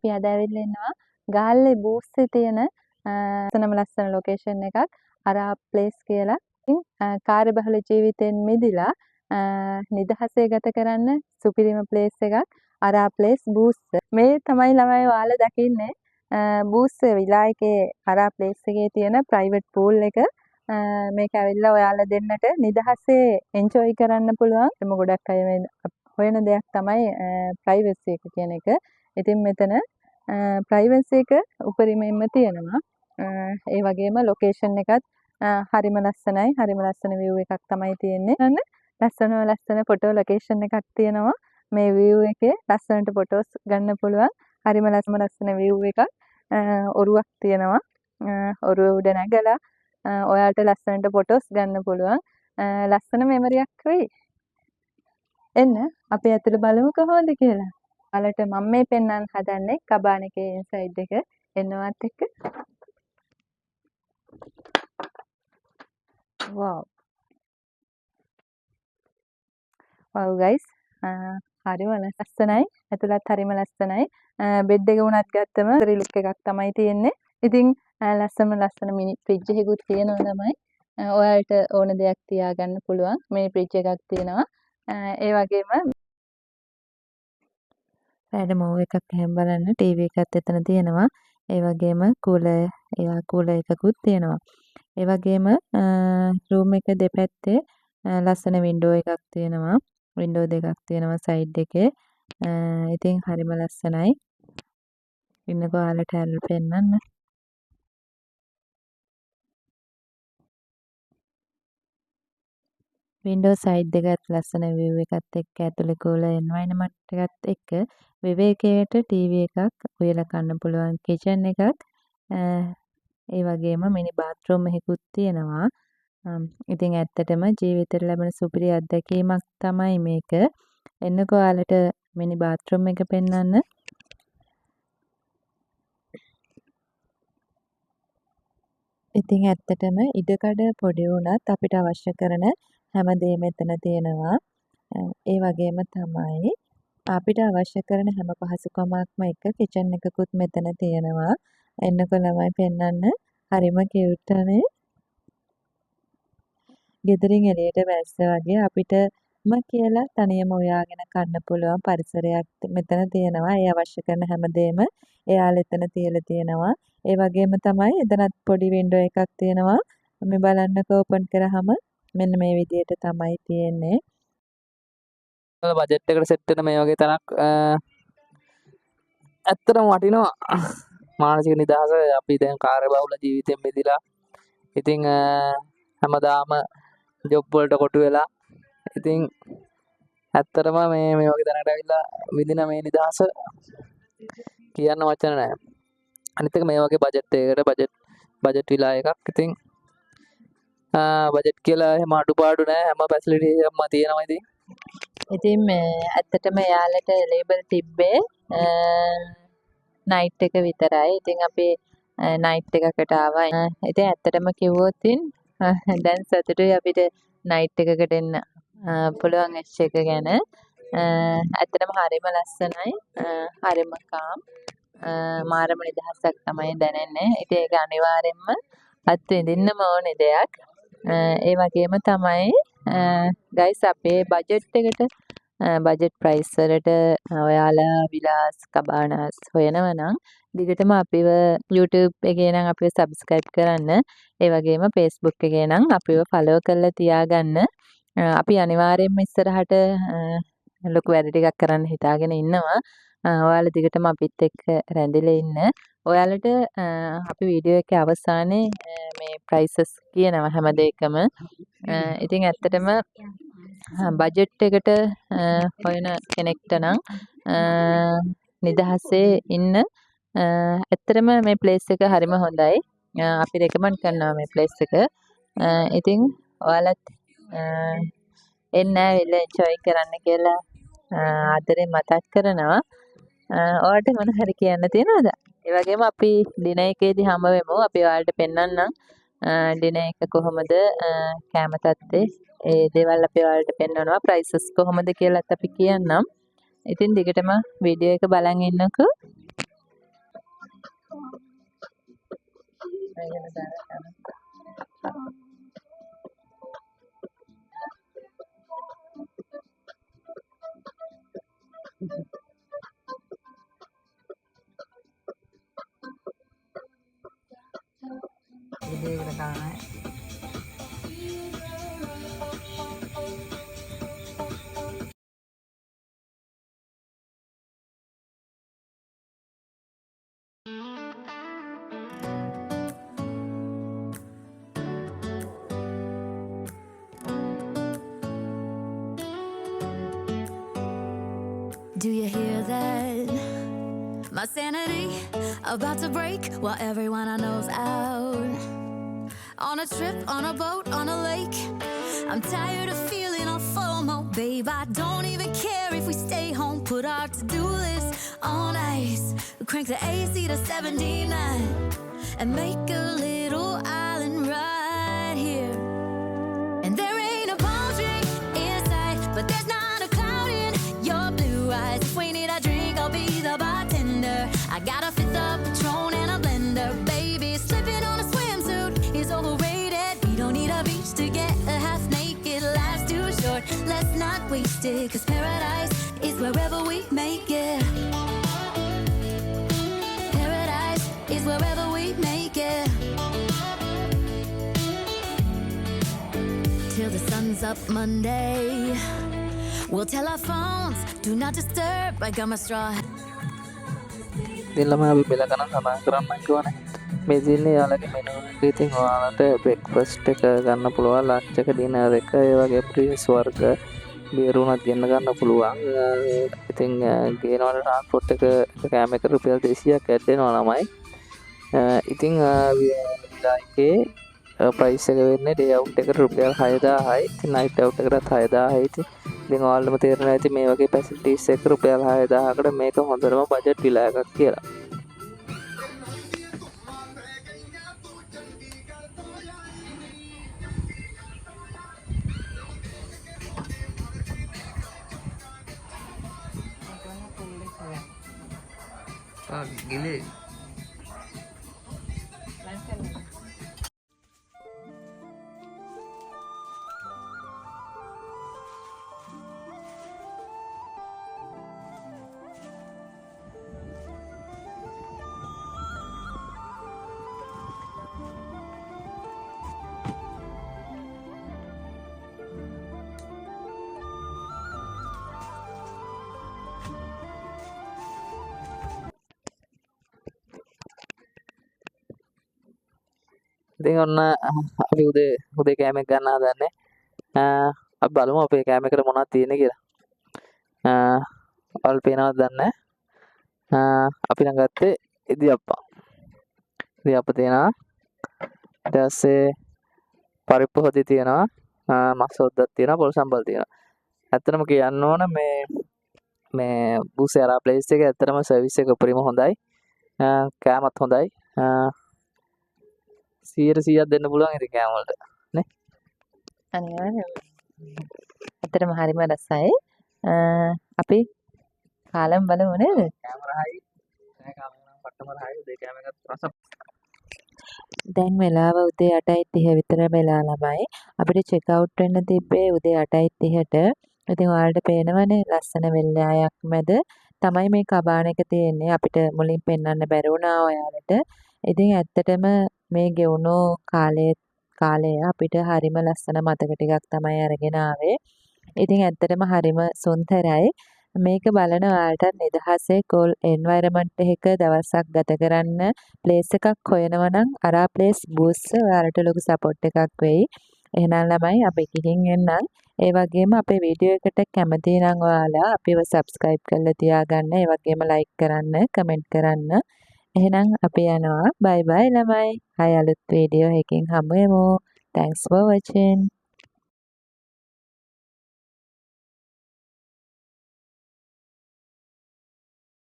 අපි අද ඇවිල්ලා ඉන්නවා ගාල්ලේ බූස්සේ තියෙන ලස්සන ලොකේෂන් එකක් අරා ප්ලේස් කියලා. ඉතින් කාර්යබහුල ජීවිතෙන් මිදිලා නිදහසේ ගත කරන්න සුපිරිම ප්ලේස් එකක් අරා ප්ලේස් බූස්ස. මේ තමයි ළමයි ඔයාලා දකින්නේ බූස්ස විලායකේ අරා ප්ලේස් එකේ තියෙන ප්‍රයිවට් පූල් එක. මේක ඇවිල්ලා ඔයාලා දෙන්නට නිදහසේ එන්ජොයි කරන්න පුළුවන්. එතම ගොඩක් අය හොයන දෙයක් තමයි ප්‍රයිවසි එක කියන එක. ඉතින් මෙතන ප්‍රයිවසි එක උපරිමයෙන්ම තියෙනවා. ඒ වගේම ලොකේෂන් එකත් හරිම ලස්සනයි. හරිම ලස්සන view එකක් තමයි තියෙන්නේ. ලස්සන ෆොටෝ ලොකේෂන් එකක් තියෙනවා. මේ view එකේ ලස්සනට ෆොටෝස් ගන්න පුළුවන්. හරිම ලස්සන view එකක්. ඔරුවක් තියෙනවා. ඔරුව උඩ නැගලා ඔයාලට ලස්සනට ෆොටෝස් ගන්න පුළුවන්. ලස්සන මෙමරියක් වෙයි. එන්න අපි ඇතුළ බලමු කොහොමද කියලා. ඔයාලට මම මේ පෙන්වන්න හදන්නේ කබාන එකේ ඉන්සයිඩ් එක. එන්නවත් එක්ක. wow guys. හරිම ලස්සනයි. ඇතුළත් හරිම ලස්සනයි. බෙඩ් එක උනත් ගත්තම රිලුක් එකක් තමයි තියෙන්නේ. ඉතින් ලස්සන මිනි ෆ්‍රිජ් එකකුත් තියෙනවා තමයි. ඔයාලට ඕන දෙයක් තියාගන්න පුළුවන්. මේ ෆ්‍රිජ් එකක් තියෙනවා. ඒ වගේම රෑට මූවි එකක් එහෙම බලන්න ටීවී එකත් එතන තියෙනවා. ඒ වගේම කූලර් එකකුත් තියෙනවා. ඒ වගේම රූම් එක දෙපැත්තේ ලස්සන වින්ඩෝ එකක් තියෙනවා. වින්ඩෝ දෙකක් තියෙනවා සයිඩ් එකේ. ඉතින් හරිම ලස්සනයි. ඉන්නකෝ ඔයාලට හැරලා පෙන්නන්න. වින්ඩෝ සයිඩ් එකත් ලස්සන view එකත් එක්ක ඇතුලේ කූලර් එන්වයරන්මන්ට් එකත් එක්ක විවේකයට ටීවී එකක් උයලා කන්න පුළුවන් කිචන් එකක්. ඒ වගේම මිනි බාත්රූම් එකකුත් තියෙනවා. ඉතින් ඇත්තටම ජීවිතේට ලැබෙන සුපිරි අත්දැකීමක් තමයි මේක. එන්නකෝ ඔයාලට මිනි බාත්රූම් එක පෙන්වන්න. ඉතින් ඇත්තටම ඉඩකඩ පොඩි වුණත් අපිට අවශ්‍ය කරන හැමදේම එතන තියෙනවා. ඒ වගේම තමයි අපිට අවශ්‍ය කරන හැම පහසුකමක්ම එක කිචන් එකකුත් මෙතන තියෙනවා. එන්නකෝ ළමයි පෙන්වන්න. හරිම කියුට් නේ. ගෙදරින් එළියට බැස්ස වගේ අපිටම කියලා තනියම උයාගෙන කන්න පුළුවන් පරිසරයක් මෙතන තියෙනවා. ඒ අවශ්‍ය කරන හැමදේම එයාලා එතන තියලා තියෙනවා. ඒ වගේම තමයි එතනත් පොඩි වින්ඩෝ එකක් තියෙනවා. මේ බලන්නකෝ ඕපන් කරාම මෙන්න මේ විදිහට තමයි තියෙන්නේ. බජට් එකට සෙට් වෙන මේ වගේ තැනක් ඇත්තටම වටිනවා. මානසික නිදහස අපි දැන් කාර්යබහුල ජීවිතෙන් මිදලා ඉතින් හැමදාම ජොබ් වලට කොටු වෙලා ඉතින් ඇත්තටම මේ වගේ තැනකට ඇවිල්ලා විඳින මේ නිදහස කියන්න වචන නැහැ. අනිත් එක මේ වගේ බජට් එකකට බජට් විලා එකක්. ඉතින් බජට් කියලා එහෙම අඩුපාඩු නැහැ. හැම ෆැසිලිටි එකක්ම තියෙනවා ඉතින්. ඉතින් මේ ඇත්තටම යාලට ලේබල් තිබ්බේ නයිට් එක විතරයි. ඉතින් අපි නයිට් එකකට ආවා. ඉතින් ඇත්තටම කිව්වොත් දැන් සතුටුයි අපිට නයිට් එකකට එන්න පුළුවන් එච් එක ගැන. ඇත්තටම හරිම ලස්සනයි. හරිම කාම්. මාරම නිදහසක් තමයි දැනෙන්නේ. ඉතින් ඒක අනිවාර්යෙන්ම අත්විඳින්නම ඕනේ දෙයක්. ඒ වගේම තමයි ගයිස් අපේ බජට් එකට බජට් ප්‍රයිස් වලට ඔයාලා විලාස් කබානාස් හොයනවා නම් දිගටම අපිව YouTube එකේ නම් අපිව subscribe කරන්න. ඒ වගේම Facebook එකේ නම් අපිව follow කරලා තියාගන්න. අපි අනිවාර්යයෙන්ම ඉස්සරහට ලොකු වැඩ ටිකක් කරන්න හිතාගෙන ඉන්නවා. ඔයාලා දිගටම අපිත් එක්ක රැඳිලා ඉන්න. ඔයාලට අපි වීඩියෝ එකේ අවසානයේ මේ ප්‍රයිසස් කියනවා හැම දෙයකම. ඉතින් ඇත්තටම බජට් එකට හොයන කෙනෙක්ට නම් නිදහසේ ඉන්න ඇත්තටම මේ ප්ලේස් එක හරිම හොඳයි. අපි රෙකමන්ඩ් කරනවා මේ ප්ලේස් එක. ඉතින් ඔයාලත් එන්න ඇවිල්ලා එන්ජොයි කරන්න කියලා ආදරෙන් මතක් කරනවා. ඔයාලට මොන හරි කියන්න තියෙනවද? ඒ වගේම අපි ඩිනර් එකේදී හම්බ වෙමු. අපි ඔයාලට පෙන්වන්නම් ඩිනර් එක කොහොමද කැම තත්ත්වේ ඒ දේවල් අපි ඔයාලට පෙන්වනවා. ප්‍රයිසස් කොහොමද කියලාත් අපි කියන්නම්. ඉතින් දිගටම වීඩියෝ එක බලන් ඉන්නකෝ. මේකන දාලා ඉතින් ඒක තමයි. Do you hear that? My sanity about to break while everyone I know's out. On a trip, on a boat, on a lake. I'm tired of feeling all FOMO, babe. I don't even care if we stay home. Put our to-do list on ice. Crank the AC to 79 and make a little island right here. And there ain't a palm tree in sight, but there's not a cloud in your blue eyes. If we need a drink, I'll be the bartender. I got a fifth of Patron and a blender, baby. Slipping on a swimsuit is overrated. We don't need a beach to get a half naked. Life's too short, let's not waste it. 'Cause paradise is wherever we make it. Paradise is wherever we make it. Till the sun's up Monday. We'll tell our phones, do not disturb. I got my straw. ඉතින් ළමයි අපි බෙල ගණන් සමාන කරන්න කිව්වනේ. මේ දින්නේ යාළුවගේ menu එක ඉතින් ඔයාලට බ්‍රෙක්ෆාස්ට් එක ගන්න පුළුවන්, ලන්ච් එක, ඩිනර් එක, ඒ වගේ ප්‍රීස් වර්ග බියර් උනත් ගෙන්න ගන්න පුළුවන්. ඉතින් ගේනවල ට්‍රාන්ස්පෝර්ට් එක කෑම එක රුපියල් 200ක් ඇඩ් වෙනවා ළමයි. ඉතින් විලා එකේ ප්‍රයිස් එක වෙන්නේ ඩේ අවුට් එකට රුපියල් 6000යි. ඉතින් නයිට් අවුට් එකටත් 6000යි. ඉතින් ඔයාලටම තේරෙනවා ඇති මේ වගේ ෆැසිලිටිස් එක රුපියල් 6000කට මේක හොඳටම බජට් විලා එකක් කියලා. ගිලේ ඉතින් ඔන්න අපි උදේ කෑමක් ගන්න හදන්නේ. අපි බලමු අපේ කෑම එකට මොනවද තියෙන්නේ කියලා. ඔයාලා පේනවද දන්නේ නැහැ. අපි නම් ගත්තේ ඉදියප්පා. ඉදියප්ප තියෙනවා. ඊට පස්සේ පරිප්පු හොදි තියෙනවා. මස් හොද්දක් තියෙනවා. පොල් සම්බල් තියෙනවා. ඇත්තටම කියන්න ඕන මේ බුසේ අරා ප්ලේස් එකේ ඇත්තටම සර්විස් එක උපරිම හොඳයි. කෑමත් හොඳයි. 100% දෙන්න පුළුවන් ඉතින් කෑම වලට නේ. අනිවාර්යයෙන්ම. ඇත්තටම හරිම රසයි. අපි කාලම් බලමු නේද? කැමරායි නෑ කැමරාව පට්ටම රහයි උදේ කෑම එකත් රස. දැන් වෙලාව උදේ 8:30 විතර වෙලා ළමයි. අපිට චෙක් අවුට් වෙන්න තිබ්බේ උදේ 8:30ට. ඉතින් ඔයාලට පේනවනේ ලස්සන වෙල්යායක් මැද තමයි මේ කබාන එක තියෙන්නේ. අපිට මුලින් පෙන්වන්න බැරි වුණා ඔයාලට. ඉතින් ඇත්තටම මේ ගෙවුණු කාලය අපිට හරිම ලස්සන මතක ටිකක් තමයි අරගෙන ආවේ. ඉතින් ඇත්තටම හරිම සුන්දරයි. මේක බලන ඔයාලට නිදහසේ cool environment එකක දවසක් ගත කරන්න place එකක් හොයනවා නම් අරා place boost ඔයාලට ලොකු support එකක් වෙයි. එහෙනම් ළමයි අපි ගිහින් එන්නම්. ඒ වගේම අපේ වීඩියෝ එකට කැමති නම් ඔයාලා අපිව subscribe කරලා තියාගන්න. ඒ වගේම like කරන්න, comment කරන්න. එහෙනම් අපි යනවා. bye bye ළමයි. ආයෙ අලුත් වීඩියෝ එකකින් හමු වෙමු. Thanks for watching.